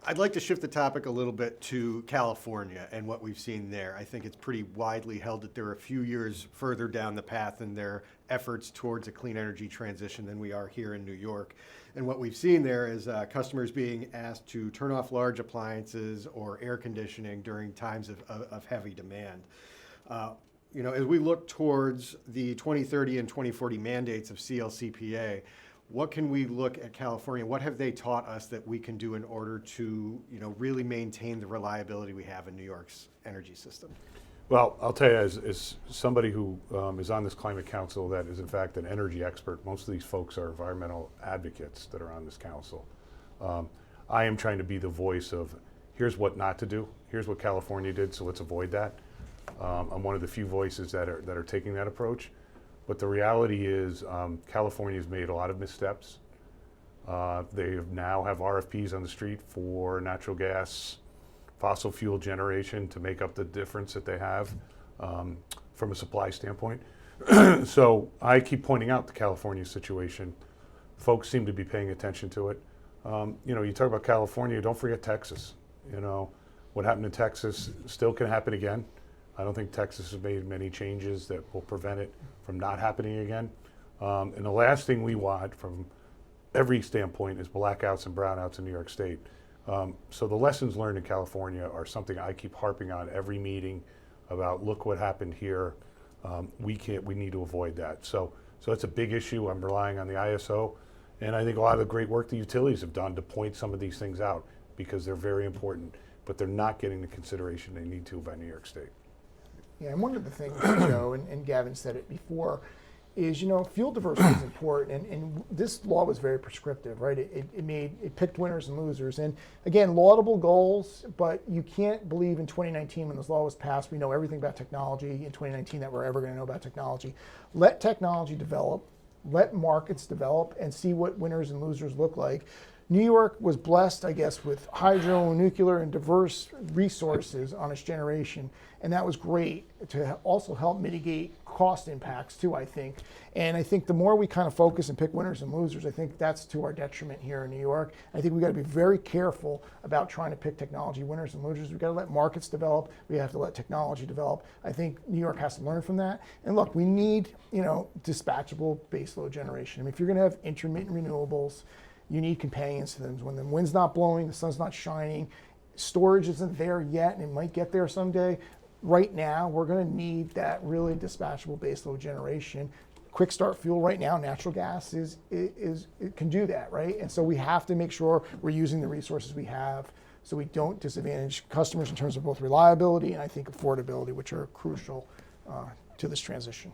I'd like to shift the topic a little bit to California and what we've seen there. I think it's pretty widely held that they're a few years further down the path in their efforts towards a clean energy transition than we are here in New York. And what we've seen there is customers being asked to turn off large appliances or air conditioning during times of heavy demand. As we look towards the 2030 and 2040 mandates of CLCPA, what can we look at California? What have they taught us that we can do in order to, really maintain the reliability we have in New York's energy system? Well, I'll tell you, as somebody who is on this climate council that is in fact an energy expert, most of these folks are environmental advocates that are on this council. I am trying to be the voice of, here's what not to do, here's what California did, so let's avoid that. I'm one of the few voices that are taking that approach. But the reality is California's made a lot of missteps. They now have RFPs on the street for natural gas, fossil fuel generation to make up the difference that they have from a supply standpoint. So I keep pointing out the California situation. Folks seem to be paying attention to it. You talk about California, don't forget Texas. What happened in Texas still can happen again. I don't think Texas has made many changes that will prevent it from not happening again. And the last thing we want from every standpoint is blackouts and brownouts in New York State. So the lessons learned in California are something I keep harping on every meeting about, look what happened here. We need to avoid that. So that's a big issue. I'm relying on the ISO. And I think a lot of the great work the utilities have done to point some of these things out because they're very important, but they're not getting the consideration they need to by New York State. Yeah, and one of the things, Joe, and Gavin said it before, is fuel diversity is important, and this law was very prescriptive, right? It picked winners and losers, and again, laudable goals, but you can't believe in 2019 when this law was passed, we know everything about technology in 2019 that we're ever going to know about technology. Let technology develop, let markets develop, and see what winners and losers look like. New York was blessed, I guess, with hydro, nuclear, and diverse resources on its generation, and that was great to also help mitigate cost impacts too, I think. And I think the more we kind of focus and pick winners and losers, I think that's to our detriment here in New York. I think we've got to be very careful about trying to pick technology winners and losers. We've got to let markets develop. We have to let technology develop. I think New York has to learn from that. And look, we need, dispatchable baseload generation. I mean, if you're going to have intermittent renewables, you need companions to them. When the wind's not blowing, the sun's not shining, storage isn't there yet, and it might get there someday. Right now, we're going to need that really dispatchable baseload generation. Quick start fuel right now, natural gas it can do that, right? And so we have to make sure we're using the resources we have so we don't disadvantage customers in terms of both reliability and I think affordability, which are crucial to this transition.